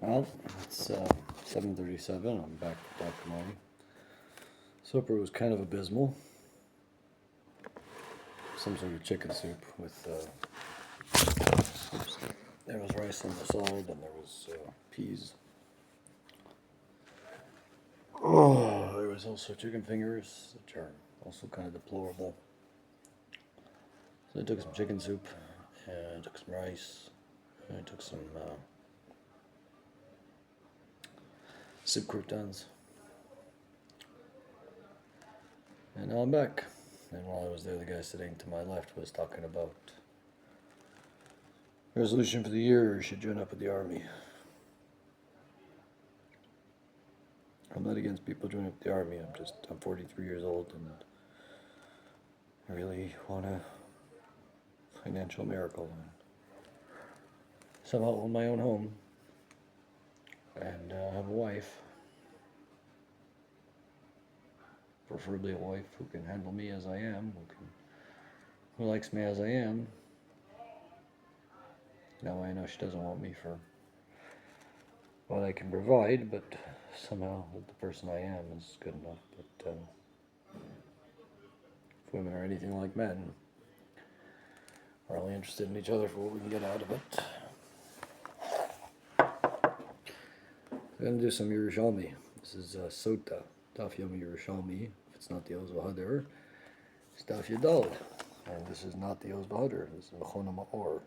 Well, it's 7:37. I'm back with Dr. Marty. Supper was kind of abysmal. Some sort of chicken soup with there was rice on the side and there was peas. Oh, there was also chicken fingers, which are also kind of deplorable. So I took some chicken soup and I took some rice and I took some soup croutons. And now I'm back. And while I was there, the guy sitting to my left was talking about resolution for the year, you should join up with the army. I'm not against people joining up with the army. I'm 43 years old and I really want a financial miracle and somehow own my own home and have a wife. Preferably a wife who can handle me as I am, who likes me as I am. Now I know she doesn't want me for what I can provide, but somehow the person I am is good enough. But if women are anything like men, we're only interested in each other for what we can get out of it. I'm going to do some Yerushalmi. This is Sota, Daf Yomi Yerushalmi. If it's not the Oz V'Hadar, it's Daf Yadal. And this is not the Oz V'Hadar, this is Mechona Ma'or.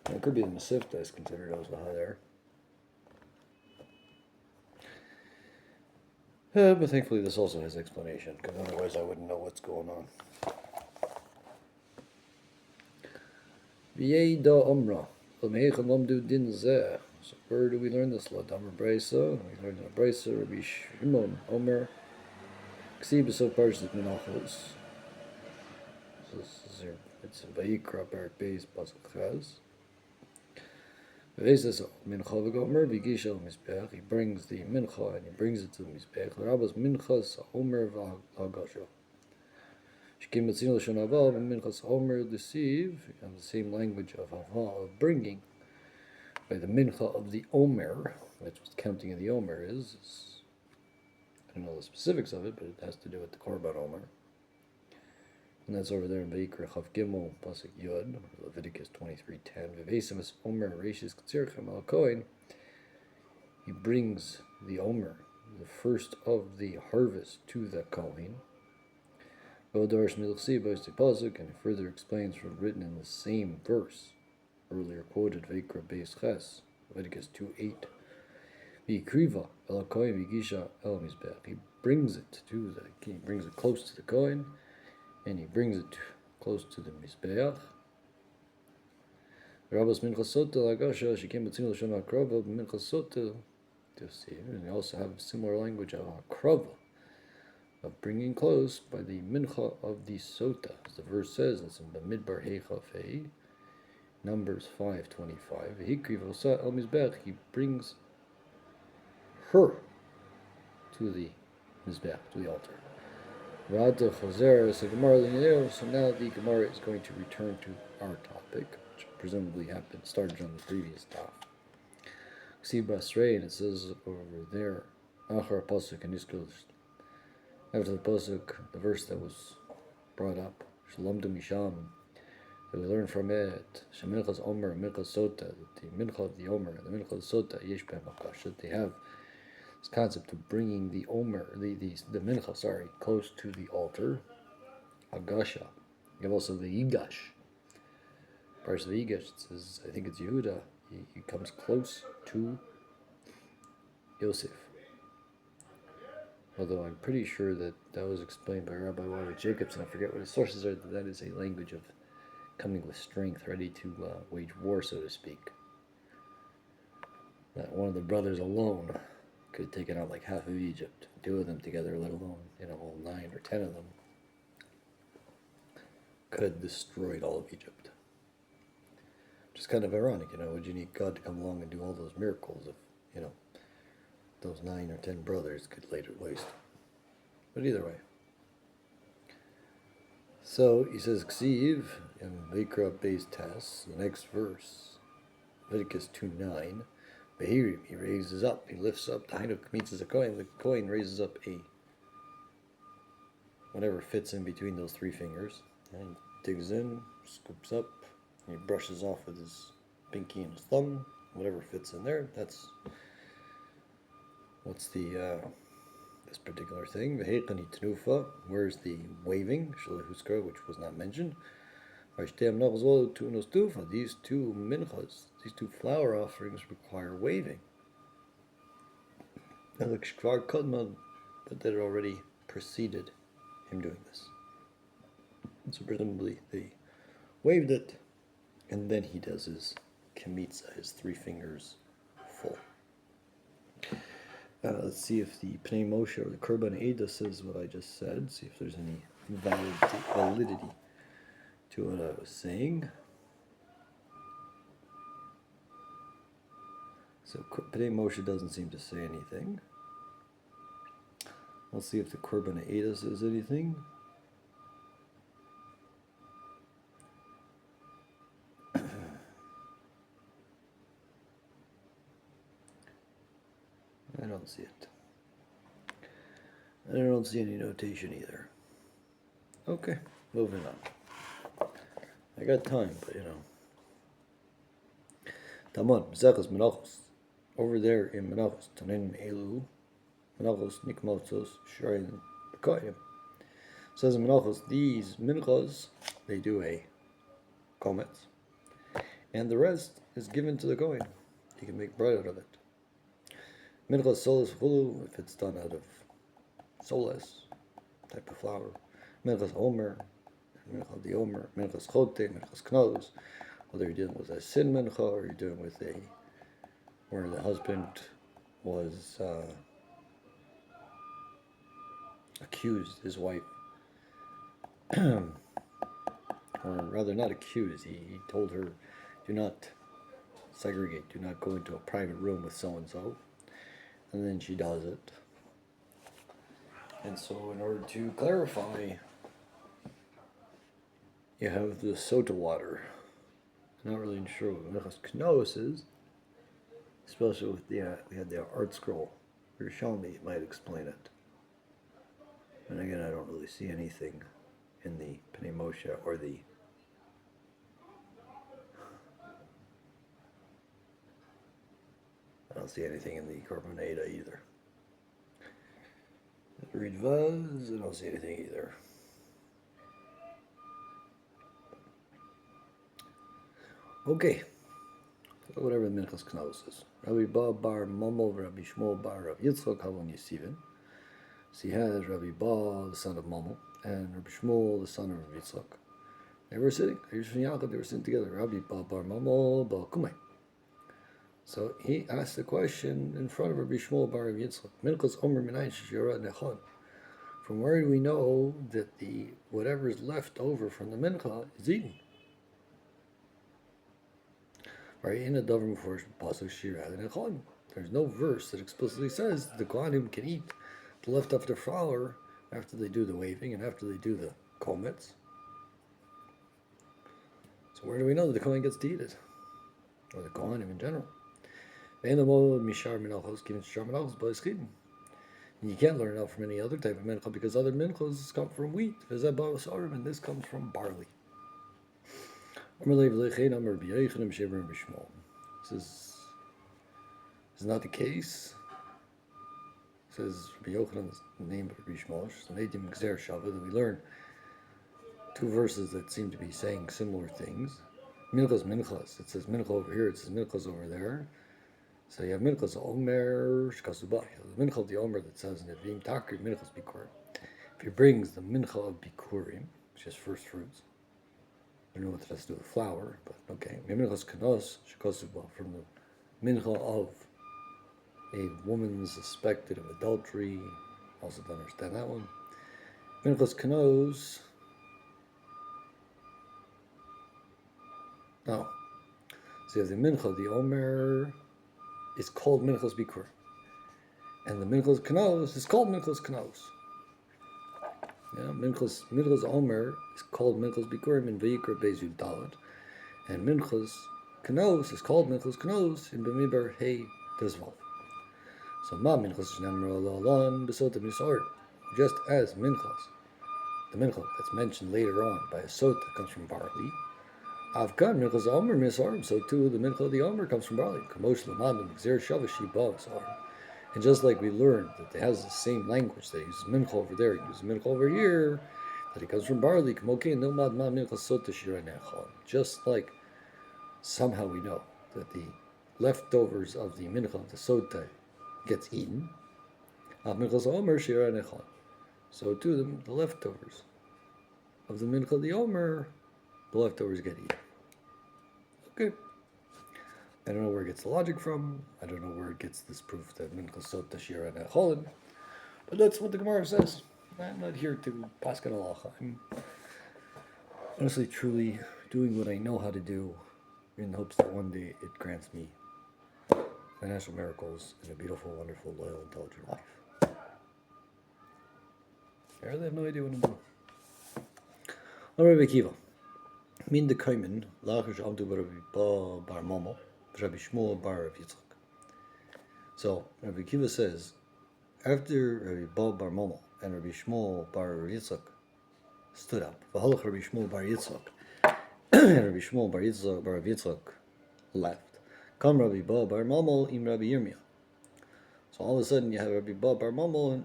It could be the Masifta is considered Oz V'Hadar. But thankfully this also has explanation, because otherwise I wouldn't know what's going on. V'yei Omra, L'meicham Lamdu Din Zeh. So where do we learn this? L'Damar Brisa. We learned in the Brisa, Rabbi Shimon Omer. Ksi b'sof Parshas Menachos. So this is here. It's in Vayikra Parak Beis Pasuk Chaz. V'veis Mincha v'Gomer v'Gisha Mizbech. He brings the Mincha and he brings it to the Mizbech. L'Rabbas Minchas Omer v'Hagasha. Shkim Matzin L'Shon Hava v'Minchas Omer L'Siv. And the same language of Hava, of bringing. By the Mincha of the Omer, that's what the counting of the Omer is. I don't know the specifics of it, but it has to do with the Korban Omer. And that's over there in Vayikra Chav Gimel Pasuk Yod, Leviticus 23:10. V'veisim Omer Reishis Katzirchem Al Kohen. He brings the Omer, the first of the harvest, to the Kohen. V'odarish Milchsi B'Ostik Pasuk, and further explains from written in the same verse, earlier quoted Vayikra Beis Ches, Leviticus 2:8. V'ikriva El Kohen V'Gisha El Mizbech. He brings it close to the Kohen. And he brings it close to the Mizbeach. Rabbas Minchas Sota Lagasha, she came with single Shana Krava, Minchas Sota, to see. And they also have a similar language of Krava, of bringing close by the Mincha of the Sota. As the verse says, it's in Bamidbar Heichafei, Numbers 5:25. Hikriv Osa El Mizbeach, he brings her to the Mizbeach, to the altar. So now the Gemara is going to return to our topic, which presumably had been started on the previous daf. And it says over there, after the pasuk, the verse that was brought up, Shalom to Misham, that we learn from it, Sheminchas Omer, Minchas Sota, that the Mincha of the Omer, the Mincha of Sota, Yesh Ben Makash, that they have this concept of bringing the Omer, the Mincha, close to the altar. Hagasha. You have also the Yigash. Part of the Yigash, it says, I think it's Yehuda. He comes close to Yosef. Although I'm pretty sure that was explained by Rabbi Wally Jacobson. I forget what his sources are. That is a language of coming with strength, ready to wage war, so to speak. That one of the brothers alone could have taken out like half of Egypt. 2 of them together, let alone, all 9 or 10 of them, could have destroyed all of Egypt. Which is kind of ironic, would you need God to come along and do all those miracles if, those 9 or 10 brothers could later waste. But either way. So he says, Ksiv, in Vayikra Beis Tes, the next verse, Leviticus 2:9. Behirim, he raises up, he lifts up. The Hainuk meets as a coin. The coin raises up a whatever fits in between those three fingers. And he digs in, scoops up, and he brushes off with his pinky and his thumb. Whatever fits in there, that's what's the this particular thing. V'heichani tenufa, where's the waving? Shalahuskar, which was not mentioned. These two minchas, these two flower offerings require waving. But that had already preceded him doing this. And so presumably they waved it, and then he does his kemitza, his three fingers full. Let's see if the Pnei Moshe or the Korban Eda says what I just said. See if there's any validity to what I was saying. So Pnei Moshe doesn't seem to say anything. I'll see if the Korban Eda says anything. I don't see it. I don't see any notation either. Okay, moving on. I got time, but you know. Taman, Mezechas Menachos. Over there in Menachos, Tanin Elu, Menachos Nikmotzos, Sharin Koyim. Says in Menachos, these minchas, they do a komets, and the rest is given to the Kohen. He can make bread out of it. Minchas solas hulu, if it's done out of solas, type of flour. Minchas omer, minchas the omer, minchas chote, minchas knos. Whether you're dealing with a sin mincha or you're dealing with a where the husband was accused, his wife, or rather not accused, he told her, do not segregate, do not go into a private room with so-and-so. And then she does it. And so in order to clarify, you have the Sota water. I'm not really sure what Minchas Knos is, especially with we had the art scroll. Yerushalmi might explain it. And again, I don't really see anything in the Pnei Moshe or the I don't see anything in the Korban Eda either. Read Vaz, I don't see anything either. Okay, so whatever the Minchas Knos is. Rabbi Ba bar Momo, Rabbi Shmuel bar Rav Yitzchak Havon Yesivin. So he has Rabbi Ba, the son of Momo, and Rabbi Shmuel, the son of Rabbi Yitzchak. They were sitting, they were sitting together. Rabbi Ba bar Momo, Ba Kumei. So he asked the question in front of Rabbi Shmuel bar Rabbi Yitzchak. Minchas Omer Minayin Shishira Nechon. From where do we know that the whatever is left over from the mincha is eaten? Right, in a davar before pasuk shira nechon. There's no verse that explicitly says the kohanim can eat the leftover flour after they do the waving and after they do the komets. So where do we know that the kohen gets to eat it, or the kohanim in general? And you can't learn it out from any other type of mincha because other minchas come from wheat, and this comes from barley. This is not the case. It says Rabbi Yochanan's name of Rabbi Shmosh, so Neidim Gzer Shavah, that we learn two verses that seem to be saying similar things. Minchas minchas. It says mincha over here, it says minchas over there. So you have minchas omer shkasubah. The mincha of the omer that says in the Vim Takri minchas bikurim. If he brings the mincha of bikurim, which is first fruits, I don't know what that has to do with flour, but okay. Minchas kanos shkasubah, from the mincha of a woman suspected of adultery. Also don't understand that one. Minchas kanos. No. So you have the mincha, the omer is called minchas bikur, and the minchas kanos is called minchas kanos. Yeah, minchas omer is called minchas bikurim in Vayikra Beis Yud Dalet, and minchas Knos is called Minchas Knos in B'midbar Hey Tezvav. So Ma Minchas Shnamra La'alan B'Sota Misar, just as Minchas, the Mincha that's mentioned later on by a Sota comes from barley. Avkan Minchas Omer Misar, so too the Mincha of the Omer comes from barley. Kamosh Lamadim Xer Shavashi Bavsar. And just like we learned that it has the same language, that he uses Mincha over there, he uses Mincha over here, that it comes from barley. Just like somehow we know that the leftovers of the Mincha of the Sota gets eaten. So too the leftovers of the Mincha of the Omer, the leftovers get eaten. Okay. I don't know where it gets the logic from. I don't know where it gets this proof that Mincha Sota Shira Necholin. But that's what the Gemara says. I'm not here to paskin halacha. I'm honestly, truly doing what I know how to do in hopes that one day it grants me financial miracles and a beautiful, wonderful, loyal, intelligent life. I really have no idea what I'm doing. Rabbi Akiva. Min de Kaimen, Lachish Abdu Bar Momo, Rabbi Shmuel bar Rav Yitzchak. So Rabbi Akiva says, after Rabbi Bar Momo and Rabbi Shmuel bar Rav Yitzchak stood up, V'halach Rabbi Shmuel bar Yitzchak, and Rabbi Shmuel bar Rav Yitzchak left. Come Rabbi Bar Momo im Rabbi Yirmiyah. So all of a sudden you have Rabbi Bar Momo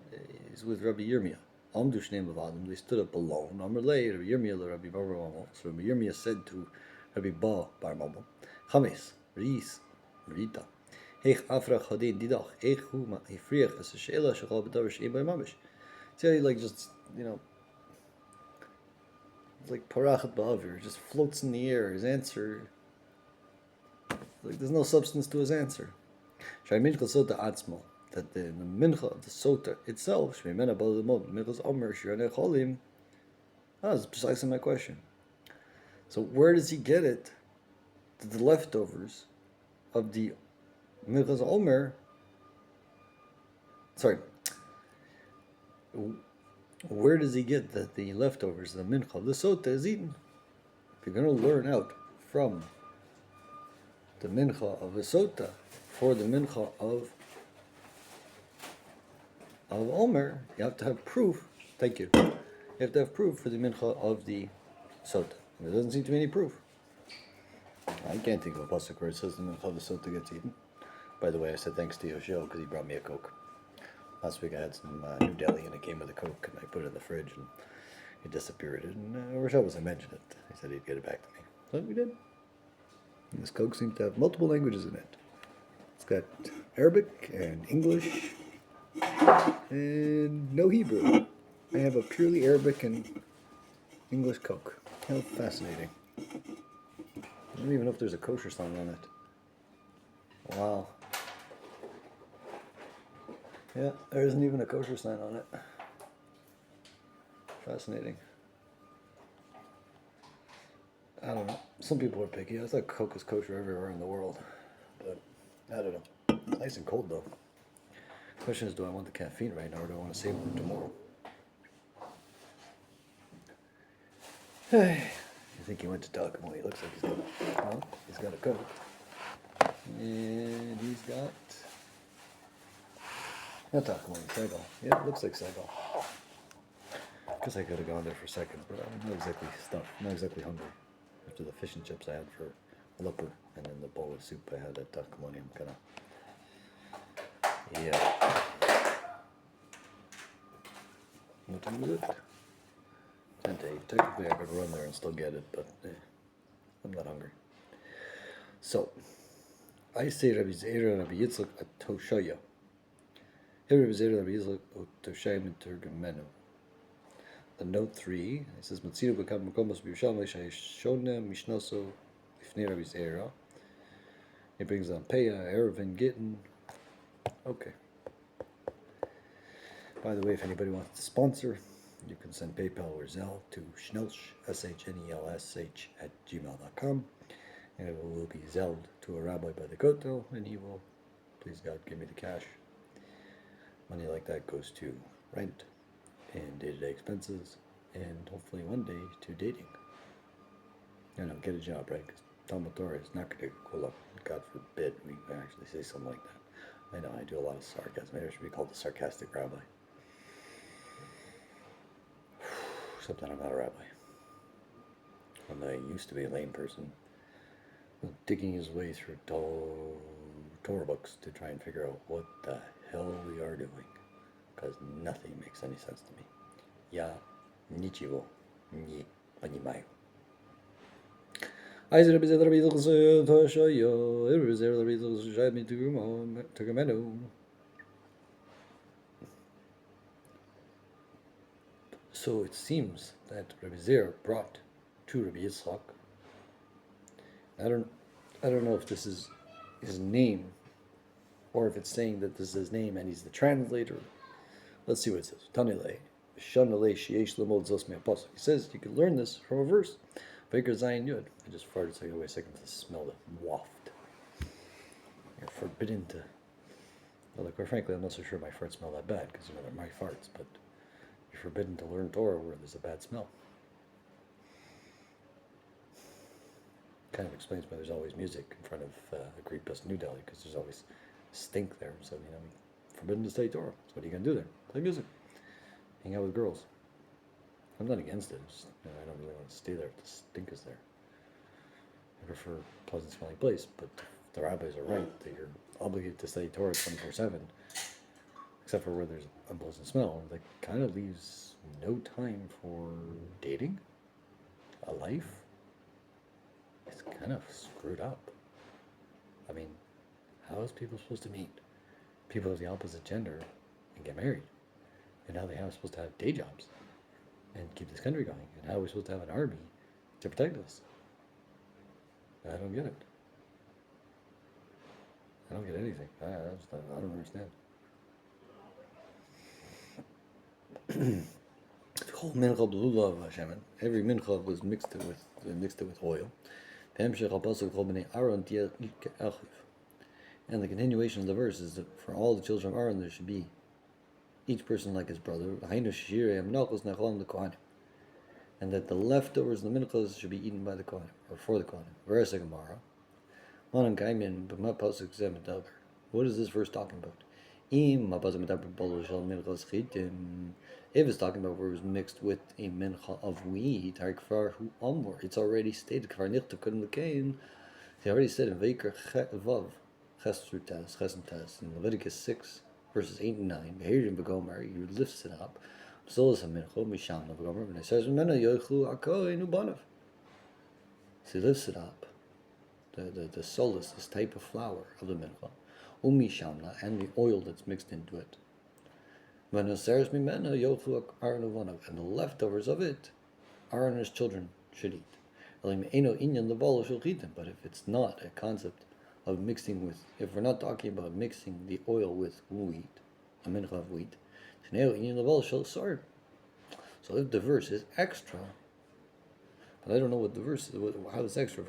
is with Rabbi Yirmiyah. Amdu Shneim Levadim, they stood up alone. Amr Lei, Rabbi Yirmiyah Rabbi Bar Momo. So Rabbi Yirmiyah said to Rabbi Bar Momo, Chames, Reis, Rita. Heich Afrach Hadin Didach, Eich Hu Ma'ifriach, as a Sheila Shachal B'davar She'im By Mamish. See, like just, it's like Parachat Ba'avir, just floats in the air. His answer, like there's no substance to his answer. Shai Mincha Sota Atzmo, that the Mincha of the Sota itself, Shmei Bal Lemod, Minchas Omer Shirane Cholim, that's precisely my question. So where does he get it that the leftovers of the Minchas Omer, where does he get that the leftovers, the Mincha of the Sota is eaten? If you're going to learn out from the Mincha of the Sota for the Mincha of Omer, you have to have proof. Thank you. You have to have proof for the Mincha of the Sota. And there doesn't seem to be any proof. I can't think of a pasuk where it says the Mincha of the Sota gets eaten. By the way, I said thanks to Yoshio because he brought me a Coke. Last week I had some New Delhi and it came with a Coke and I put it in the fridge and he disappeared. And Rochelle wasn't mentioned it. He said he'd get it back to me. So we did. And this Coke seems to have multiple languages in it. It's got Arabic and English and no Hebrew. I have a purely Arabic and English Coke. How fascinating. I don't even know if there's a kosher sign on it. Wow. Yeah, there isn't even a kosher sign on it. Fascinating. I don't know. Some people are picky. I thought Coke was kosher everywhere in the world. But, I don't know. It's nice and cold, though. The question is, do I want the caffeine right now, or do I want to save it for tomorrow? I think he went to Takamoni. He looks like he's got a Coke. And he's got... not Takamoni, Segal. Yeah, it looks like Segal. Guess I could have gone there for seconds, but I'm not exactly stuffed. I'm not exactly hungry. After the fish and chips I had for Lupper, and then the bowl of soup I had at Takamoni, I'm kind of... yeah. What time is it? 10 to 8. Technically I could run there and still get it, but I'm not hungry. So, I say Rabbi Zeira Rabbi Yitzchak at Toshaya. Here Rabbi Zeira Rabbi Yitzchak at Toshaya Miturgam Menu. The note 3, it says Matzira B'kam Makomos B'Yerushalmi Shayshona Mishnoso Ifnei Rabbi Zeira. He brings on Peah, Erevin, Gittin. Okay. By the way, if anybody wants to sponsor, you can send PayPal or Zelle to Schnelsh, SHNELSH @gmail.com, and it will be zelled to a rabbi by the Kotel, and he will, please God, give me the cash. Money like that goes to rent and day-to-day expenses, and hopefully one day to dating. Get a job, right? 'Cause Talmud Torah is not going to go up. God forbid we actually say something like that. I know I do a lot of sarcasm. Maybe I should be called the sarcastic rabbi. Except that I'm not a rabbi. And I used to be a lame person, digging his way through Torah books to try and figure out what the hell we are doing. Because nothing makes any sense to me. Ya nichigo ni animayo. So it seems that Rabbi Zer brought to Rabbi Yitzchak. I don't know if this is his name or if it's saying that this is his name and he's the translator. Let's see what it says. Tanile, Shanale Shiesh Lemod Zos Me'apasuk. He says you can learn this from a verse. Baker Zion Yud. I just farted, so I gotta wait a second to smell the waft. You're forbidden to. Well, quite frankly, I'm not so sure my farts smell that bad because they're my farts, but you're forbidden to learn Torah where there's a bad smell. Kind of explains why there's always music in front of the Great Bus New Delhi because there's always stink there. So forbidden to study Torah. So what are you gonna do there? Play music, hang out with girls. I'm not against it. Just, I don't really want to stay there if the stink is there. I prefer a pleasant smelling place, but the rabbis are right that you're obligated to study Torah 24/7, except for where there's unpleasant smell. That kind of leaves no time for dating, a life. It's kind of screwed up. I mean, how is people supposed to meet people of the opposite gender and get married? And how they are supposed to have day jobs and keep this country going? And how are we supposed to have an army to protect us? I don't get it. I don't get anything. I don't understand. Every mincha was mixed it with oil. And the continuation of the verse is that for all the children of Aaron there should be each person like his brother, and that the leftovers of the minchas should be eaten by the kohanim or for the kohanim. Verse Gemara. What is this verse talking about? If it's talking about where it was mixed with a mincha of wheat, it's already stated. He already said in Vayikra Vav, in Leviticus 6, verses 8 and 9, he lifts it up. So he lifts it up. The solus, this type of flour of the mincha, and the oil that's mixed into it. And the leftovers of it, Aaron and his children should eat. But if it's not a concept of mixing with, if we're not talking about mixing the oil with wheat, a mincha of wheat, so if the verse is extra, but I don't know what the verse is, how it's extra.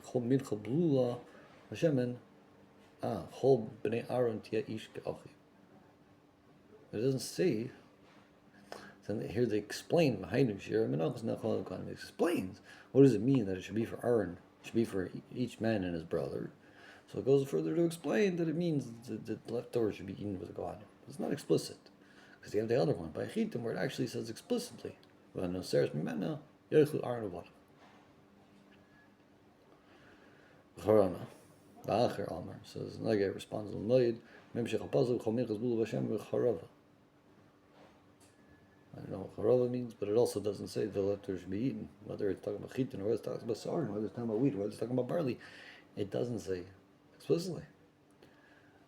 It doesn't say. Here they explain. It explains what does it mean that it should be for Aaron, it should be for each man and his brother. So it goes further to explain that it means that the leftovers should be eaten with the kohanim. It's not explicit because you have the other one by Chitim where it actually says explicitly. The Acher Amar says, Nagay responds, I don't know what charava means, but it also doesn't say the leftovers should be eaten. Whether it's talking about chitin or whether it's talking about sarin, whether it's talking about wheat, whether it's talking about barley, it doesn't say explicitly.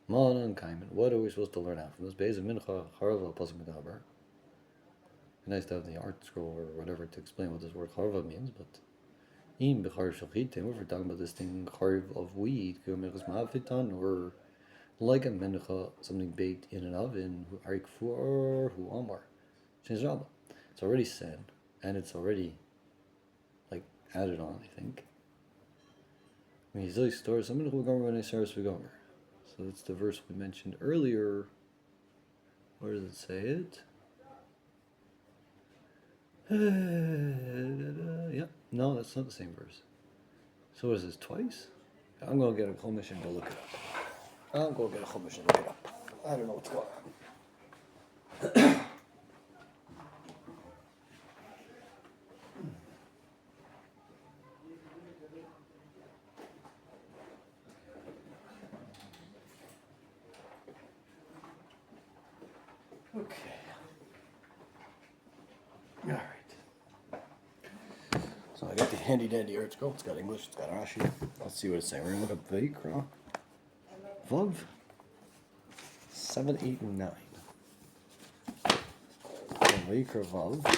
Mana and Kaiman, what are we supposed to learn out from this? Beis of Mincha, Charava, Pasuk Medaber. Nice to have the art scroll or whatever to explain what this word charava means, but if we're talking about this thing chariv of wheat, or like a mencha, something baked in an oven, who amar. It's already said, and it's already like added on, I think. So that's the verse we mentioned earlier. Where does it say it? Yeah, no, that's not the same verse. So what is this, twice? I'm going to get a Chumash and go look it up. I'm going to get a Chumash and look it up. I don't know what's going on. Okay. All right. So I got the handy dandy article. It's got English. It's got Rashi. Let's see what it's saying. We're going to look up Vayikra. Vav 7, 8, and 9. Vayikra Vav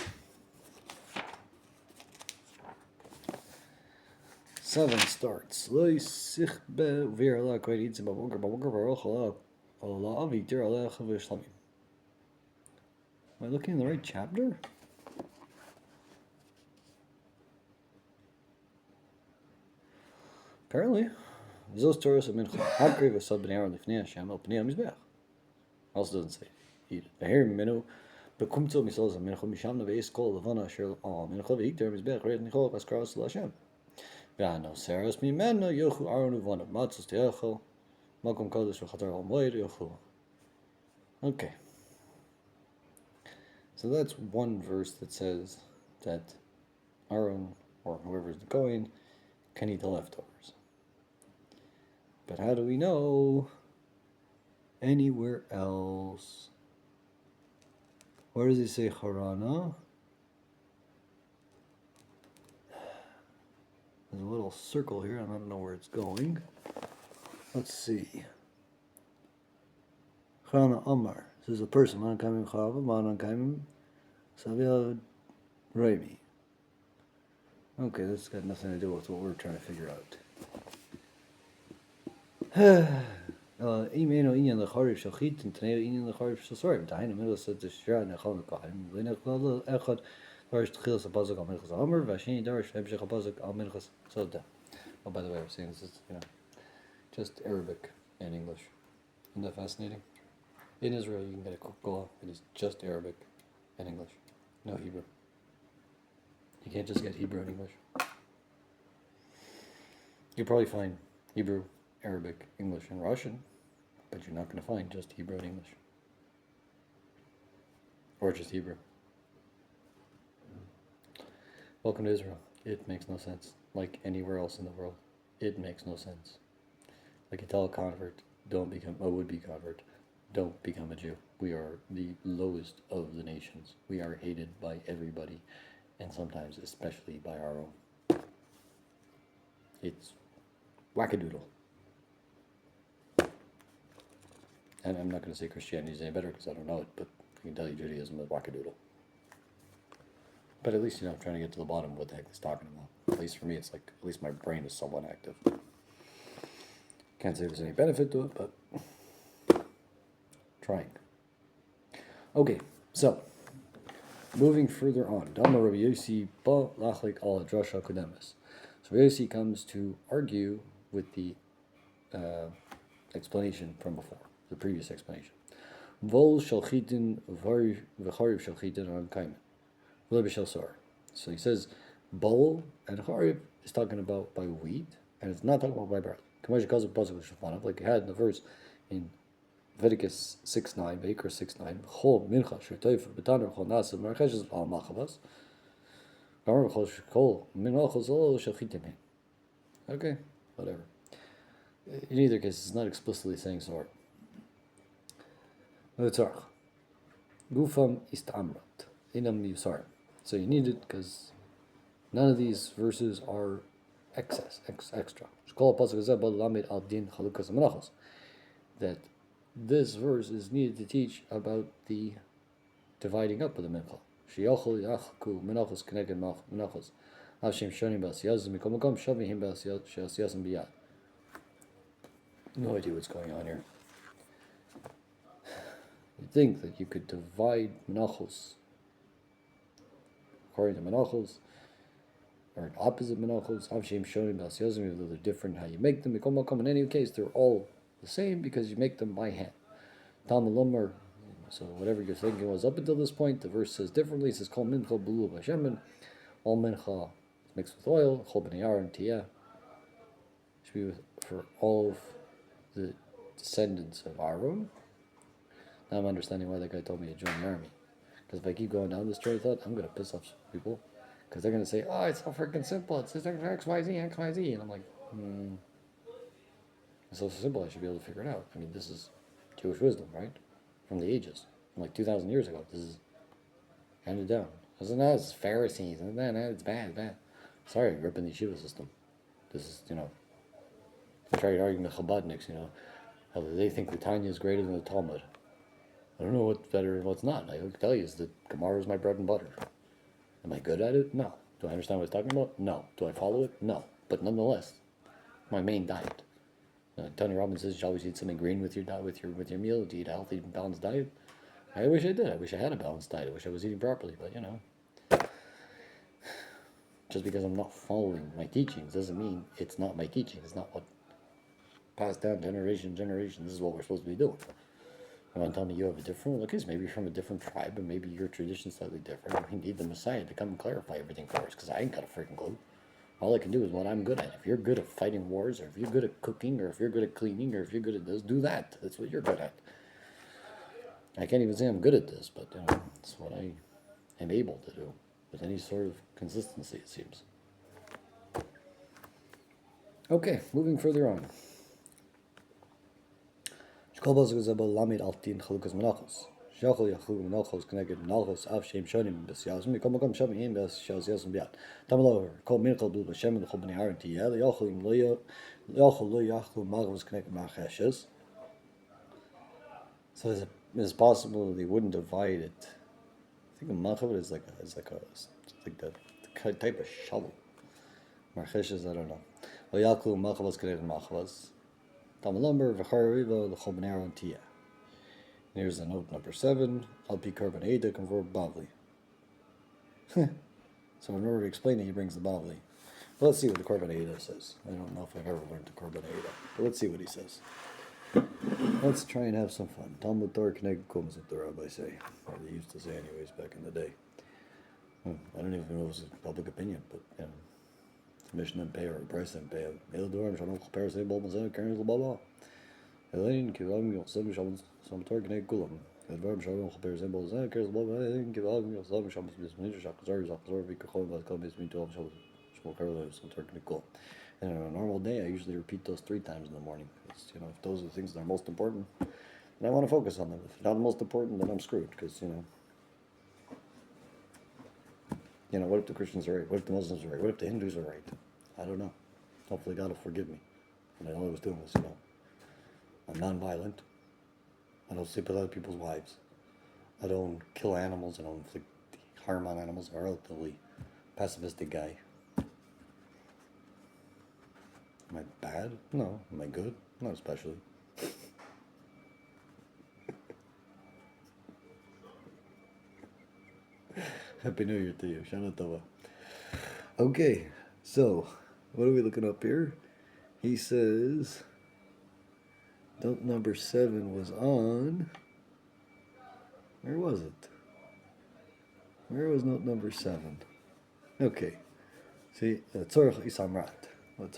7 starts. Lo yisich be'vir ala koyin yitzim b'boker baruch ala avitir ala Yerushalmi. Am I looking in the right chapter? Apparently. Zos Torahs of Mincha. Hakri v'sad b'nei Aaron lifnei Hashem al pnei HaMizbeach. Also doesn't say eat it. V'her minu b'kumtzo misal za mincha misham neveis kol levana asher al mincha v'ikter Mizbeach reit nichol v'askras l'Hashem. V'ano seras mimeno yochu Aaron uvanav matzos te'echel makom kodesh v'chatar al moed yochu. Okay. So that's one verse that says that Aaron, or whoever's going, can eat the leftovers. But how do we know anywhere else? Where does he say Harana? There's a little circle here, and I don't know where it's going. Let's see. Harana Amar. This is a person. Man kaimim chava, man kaimim savil reimi. Okay, this has got nothing to do with what we're trying to figure out. Imeno inyan lecharif shachit and taneo inyan lecharif shasorim. Dahin amil said the shira nechal nekaim. Lenech lalo echad darish tchilas abazak al minchas Amar v'asheni darish v'hemshech abazak al minchas Sota. Oh, by the way, I was saying this is just Arabic and English. Isn't that fascinating? In Israel, you can get a Coca-Cola. It is just Arabic and English, no Hebrew. You can't just get Hebrew and English. You'll probably find Hebrew, Arabic, English, and Russian, but you're not going to find just Hebrew and English. Or just Hebrew. Welcome to Israel. It makes no sense. Like anywhere else in the world, it makes no sense. Like you tell a convert, don't become a would-be convert. Don't become a Jew. We are the lowest of the nations. We are hated by everybody, and sometimes especially by our own. It's wackadoodle. And I'm not going to say Christianity is any better because I don't know it, but I can tell you Judaism is wackadoodle. But at least, I'm trying to get to the bottom of what the heck it's talking about. At least for me, it's like, at least my brain is somewhat active. Can't say there's any benefit to it, but trying. Okay, so moving further on. Dama Rabbi Yossi ba lachlik al drasha kodemes. So Rabbi Yossi comes to argue with the explanation from before, the previous explanation. Vol shalchitin v'chariv shalchitin on kaimen. So he says, bowl and chariv is talking about by wheat, and it's not talking about by barley. Like it had in the verse in Leviticus 6:9, Vayikra 6:9, Chol mincha shertoifer b'taner chol nasa marcheshes al machavas. Okay, whatever. In either case, it's not explicitly saying sort. Gufam istamrat inam yusar. So you need it because none of these verses are extra. That this verse is needed to teach about the dividing up of the mincha. No idea what's going on here. You'd think that you could divide menachos according to menachos, or opposite menachos. They're different how you make them. In any case, they're all the same because you make them by hand. Talmud Lomar. So whatever you're thinking was up until this point, the verse says differently. It says Kol mincha b'lu b'shemen. All mincha is mixed with oil. Chol b'nei Aaron tiyeh should be for all of the descendants of Aaron. Now I'm understanding why that guy told me to join the army. Because if I keep going down this train of thought, I'm going to piss off people. Because they're going to say, oh, it's so freaking simple. It's just X, Y, Z, X, Y, Z. And I'm like, it's so simple, I should be able to figure it out. I mean, this is Jewish wisdom, right? From the ages. From like 2,000 years ago. This is handed down. Isn't that it's Pharisees? Isn't that it's bad, bad? Sorry, I grew up in the yeshiva system. This is, I tried arguing the Chabadniks, how they think the Tanya is greater than the Talmud. I don't know what's better and what's not. I can tell you is that Gemara is my bread and butter. Am I good at it? No. Do I understand what it's talking about? No. Do I follow it? No. But nonetheless, my main diet. Tony Robbins says you should always eat something green with your diet, with your meal, to eat a healthy, balanced diet. I wish I did. I wish I had a balanced diet. I wish I was eating properly. But just because I'm not following my teachings doesn't mean it's not my teaching. It's not what passed down generation to generation. This is what we're supposed to be doing. You want to tell me you have a different one? Okay, maybe you're from a different tribe and maybe your tradition's slightly different. We need the Messiah to come and clarify everything for us because I ain't got a freaking clue. All I can do is what I'm good at. If you're good at fighting wars, or if you're good at cooking, or if you're good at cleaning, or if you're good at this, do that. That's what you're good at. I can't even say I'm good at this, but it's what I am able to do with any sort of consistency, it seems. Okay, moving further on. Shachol Yachlu Menachos connected Menachos Av Shem Shonim B'Syazim Mikom Makom Shem Yim B'Syaz Yazim Biat Tamalover Kol Minchal Blu B'Shem and Chol B'nei Aaron Tiyel Yochel Lo Yachlu Magos connected Macheshes. So it's possible they wouldn't divide it. I think a machav is like the type of shovel. Marcheshes, I don't know. Lo Yachlu Machavas connected Machavas. Tamalover V'Chariva L'Chol B'nei Aaron Tiyel. Here's a note number 7. Al pi korban eda convert bavli. So in order to explain it, he brings the bavli. Well, let's see what the korban eda says. I don't know if I've ever learned the korban eda, but let's see what he says. Let's try and have some fun. Talmud Torah connected comes with the rabbi say, or they used to say anyways back in the day. I don't even know if it was public opinion, but Mishnah and pay or price and pay. Eldor Shalom Chaper say Bol Mazen Karen Baba. Elaine Kilam Yosem Shalom Some Torah connected Kulam. Edvar Shalom Chaper say Bol Mazen Karen Baba. Elaine Kilam Yosem Shalom Bismillah Shakzar Zakzar Vikachol Vaskal Bismillah Tov Shalom Shmol Karla Some Torah connected Kulam. And on a normal day, I usually repeat those 3 times in the morning. Because, if those are the things that are most important, then I want to focus on them. If they're not the most important, then I'm screwed. Because, what if the Christians are right? What if the Muslims are right? What if the Hindus are right? I don't know. Hopefully God will forgive me. And I know I was doing this, I'm non-violent. I don't sleep with other people's wives. I don't kill animals. I don't inflict harm on animals. I'm a relatively pacifistic guy. Am I bad? No. Am I good? Not especially. Happy New Year to you. Shana Tova. Okay, so what are we looking up here? He says note number 7 was on. Where was it? Where was note number 7? Okay. See, Tzorach Isamrat. Let's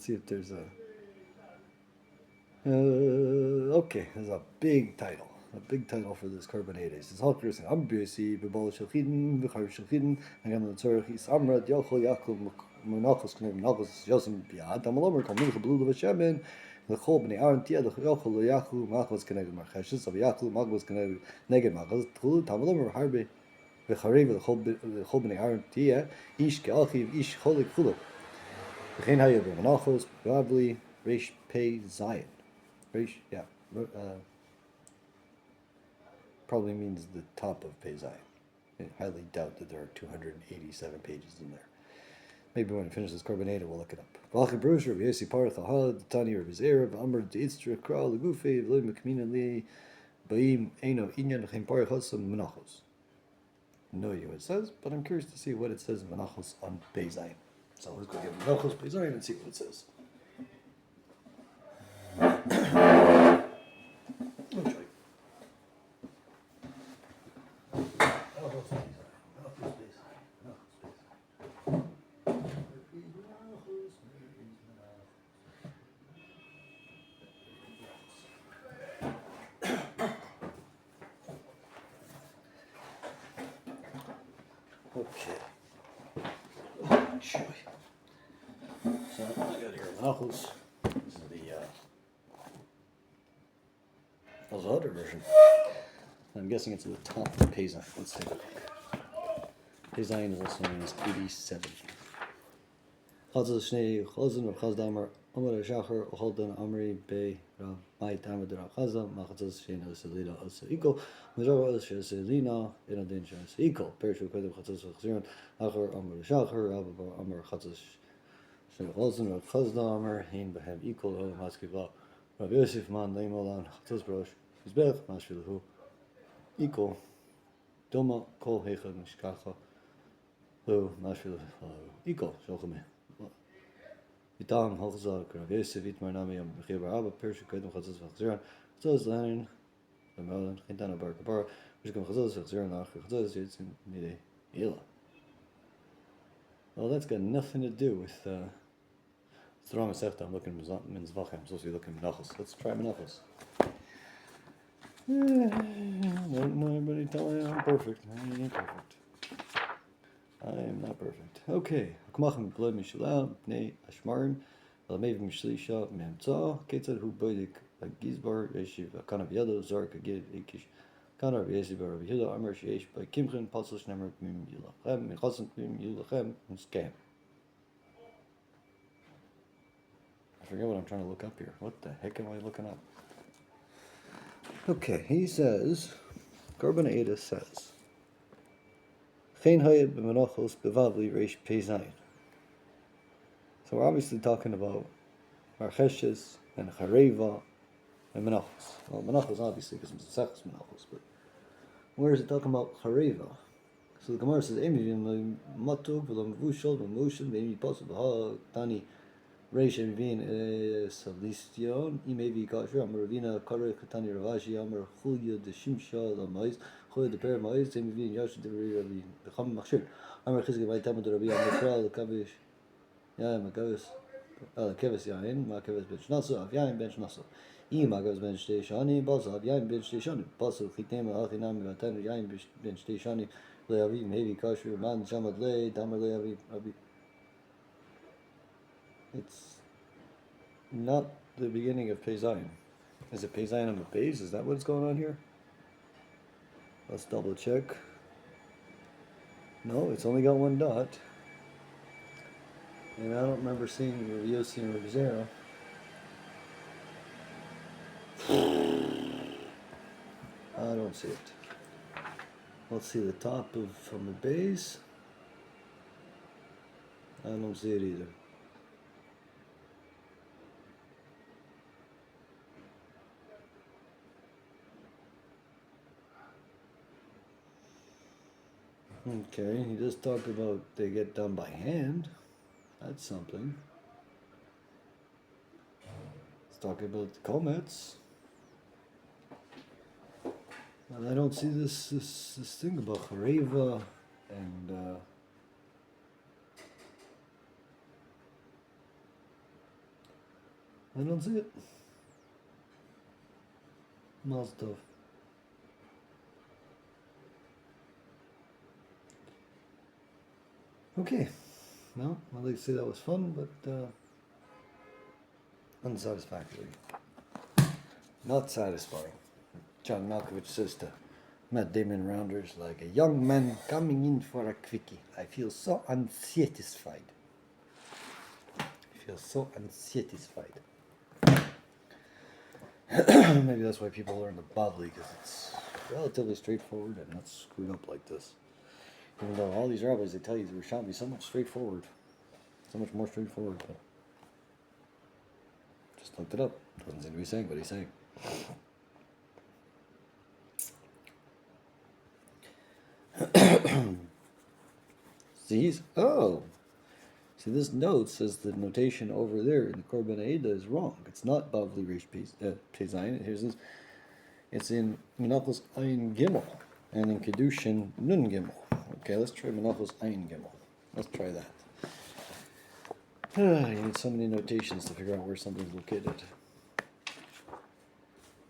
see if there's a. Okay, there's a big title. A big title for this korban eda. It says Halkers and Ambiyasi, Bebal Shalchidin, Bechar Shalchidin, and the Tzorach Isamrat, Yochel Yaakov, Menachos, Menachos, Yosim Biad, Amalomer, Kalmich, Blue of Shemen, the Chol B'nei Aaron Tia, the Yochel Yaakov, Machos connected Marcheshes, of Yaakov, Machos connected Neged Machos, Tulu, Tamalomer, Harbe, Becharev, the Chol B'nei Aaron Tia, Ish Keachiv, Ish Cholik Chulu. V'chein haya b'menachos b'avli reish pei zayin. Reish, probably means the top of pei zayin. I highly doubt that there are 287 pages in there. Maybe when I finish this korban eda, we'll look it up. V'alchi brush Rabbi Yossi Parach Ahad Tani Rabbi Zera v'amr de'itztra kral l'gufei v'lo mekmina li ba'im eino inyan v'chein parach hasam menachos. No idea what it says, but I'm curious to see what it says in menachos on pei zayin. So let's go get Menachos Peizayin and see what it says. Okay. Oh, so I got here Menachos. This is the other version. I'm guessing it's at the top of the Paysign. Let's take a look. Paysign is also known as 87. Chazal Shnei Chazan or Chazdamar Amar Shachar Holden Amri Be Rav Mai Tamar Rav Chazal Machazal Shena Selina Asa Equal Major Asa Selina in a danger as equal. Perishu Kedem Chazal Chazir Achar Amar Shachar Rav Amar Chazal Shnei Chazan Rav Chazda Amar Hein Behem equal Rav Maskiva Rav Yosef Man Leimalan Chazal Brosh Izbech Mashvilahu equal Doma Kol Hecha Mishkacha Lo Mashvilahu equal Shochameh. Vitam Hochzal Rav Yosef Itmar Nami Am Mechibar Abba Perishu Kedem Chazal Chazir Chazal Lenin Melon Hintana Bar Kapara Mishkam Chazal Chazir Nach Chazal Yitzin Mide Ela. Well, that's got nothing to do with it's the wrong Masechta. I'm looking at Minzvachim. I'm supposed to be looking at Menachos. Let's try Menachos. No, everybody tell me I'm perfect. I ain't perfect. I am not perfect. Okay. Hakmachim Blood Mishulah Bnei Ashmarim Alamev Mishlisha Memtza Ketzad Hu Boidik Gizbar Yeshiv Kanav Yado Zark Agid Ikish Kanav Yeshiv Rav Yehuda Amar Sheish by Kimchen Pasal Shnemer Mim Yulachem Mechasant Mim Yulachem and Scam. I forget what I'm trying to look up here. What the heck am I looking up? Okay, he says, Korban Eda says, Chein Hayat b'menachos b'vavli reish peizayin. So we're obviously talking about Marcheshes and Chareva and Menachos. Well, Menachos obviously because it's Mesechus Menachos, but where is it talking about Chareva? So the Gemara says, Emi v'im matug v'lam vushol v'mushel v'emi pasuk v'ha tani reish v'in savlistion imevi kasher amar ravina kare katani ravashi amar chulya de shimsha l'mais chulya de per mais emi v'in yash de ravi b'cham machshir amar chizke v'aytam de ravi amar kral kavish yain makavis kevis yain makavis ben shnaso av yain ben shnaso makavis ben shtei shani basa av yain ben shtei shani basa chitem achinam v'atan yain ben shtei shani le'avi mevi kasher man shamad le damar le'avi avi. It's not the beginning of Peizayin. Is it Peizayin on the base? Is that what's going on here? Let's double check. No, it's only got one dot. And I don't remember seeing Rav Yossi and Rav Zera. I don't see it. Let's see the top from the base. I don't see it either. Okay, he just talked about they get done by hand. That's something. He's talking about the comets. And I don't see this thing about Chareva and I don't see it. Mazdov. Okay, well, I'd like to say that was fun, but unsatisfactory. Not satisfying. John Malkovich says to Matt Damon rounders, like a young man coming in for a quickie. I feel so unsatisfied. Maybe that's why people learn the Bavli, because it's relatively straightforward and not screwed up like this. Even though all these rabbis, they tell you the Yerushalmi is so much straightforward, so much more straightforward, but just looked it up. Doesn't seem to be saying what he's saying. See, this note says the notation over there in the Korban Eda is wrong. It's not Bavli Reish Peizayin. It's in Menachos Ayin Gimel, and in Kedushin Nun Gimel. Okay, let's try Menachos Ayin Gimel. Let's try that. You need so many notations to figure out where something's located.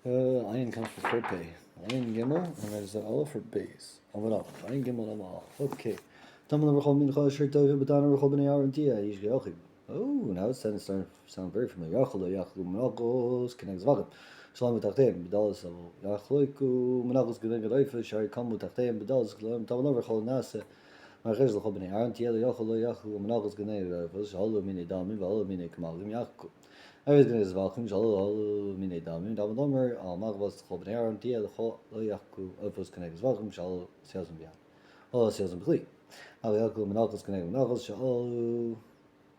Ayin comes before Pei. Ayin Gimel, and there's an Aleph for Beis. Ayin Gimel Amal. Okay. Oh, now it's starting to sound very familiar. Shalom Tachtem, Bedalas Yachloiku, Menachos Geneged Oifa, Shari Kamu Tachtem, Bedalas Glam, Taman Overchol Nase, Marchesh Lachol Bnei Aaron, Tiel Yachol Yachu, Menachos Geneged Oifa, Shalo Mine Damim, Valo Mine Kamalim Yachu. Every Geneged Zvachim, Shalo Mine Damim, Taman Omer, Al Machvas Lachol Bnei Aaron, Tiel Yachol Yachu, Oifos Geneged Zvachim, Shalo Seazim Biat. All Seazim Bli. Al Yachu, Menachos Geneged Menachos, Shalo.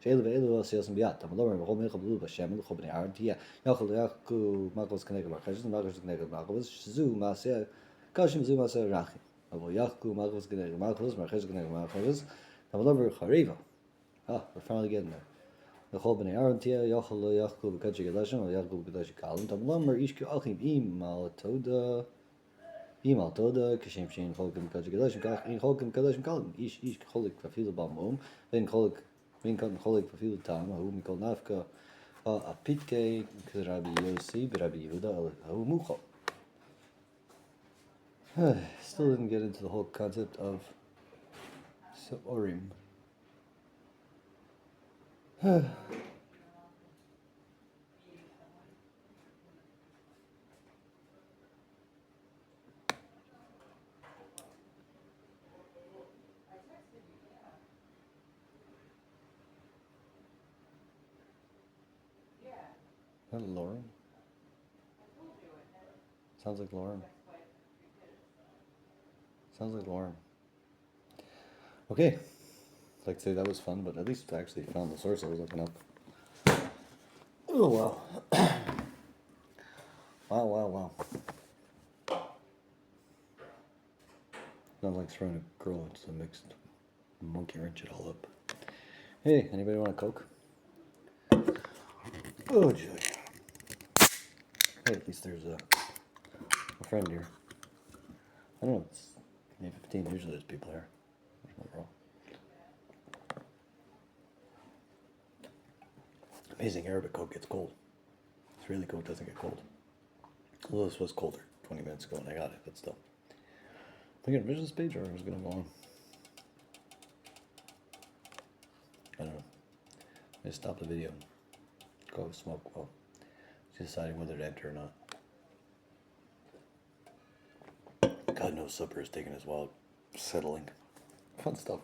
Shale Velu Seals and Biat, Tamalor, Homeka Blue, Bashem, Hobney Artia, Yaku, Marcos Connected Marcus, Marcos Connected Marcos, Zu, Marcia, Kashim Zu Marcia Rachi, Abo Yaku, Marcos Connected Marcos, Marcos Connected Marcos, Tamalor Hariva. Ah, we're finally getting there. The Hobney Artia, Yaku, Yaku, Kachi Gadashim, Yaku, Gadashi Kalim, Tamalor, Ishku Achim, Imaltoda. Imal Toda, Kashim Shin, Holkim Kachi Gadashim, Kach, Holkim Kadashim Kalim, Ish, Holik, Fafil Bamum, then Holik. Min kan cholik verviel tam, hoe mikol nafka, a pitke, Rabbi Yossi, Rabbi Yehuda, hoe mucho. Still didn't get into the whole concept of Seorim. Is that Lauren? Sounds like Lauren. Sounds like Lauren. Okay. I'd like to say that was fun, but at least I actually found the source I was looking up. Oh, wow. Wow. Not like throwing a girl into the mixed monkey wrench it all up. Hey, anybody want a Coke? Oh, joy. Hey, at least there's a friend here. I don't know, it's maybe 15, usually there's people here. There's no girl. Amazing, Arabic Coke gets cold. Israeli Coke doesn't get cold. Although this was colder 20 minutes ago when I got it, but still. Thinking of business page or I was going to go on? I don't know. I just stopped the video. Go smoke. Well, deciding whether to enter or not. God knows supper is taking as well. Settling. Fun stuff.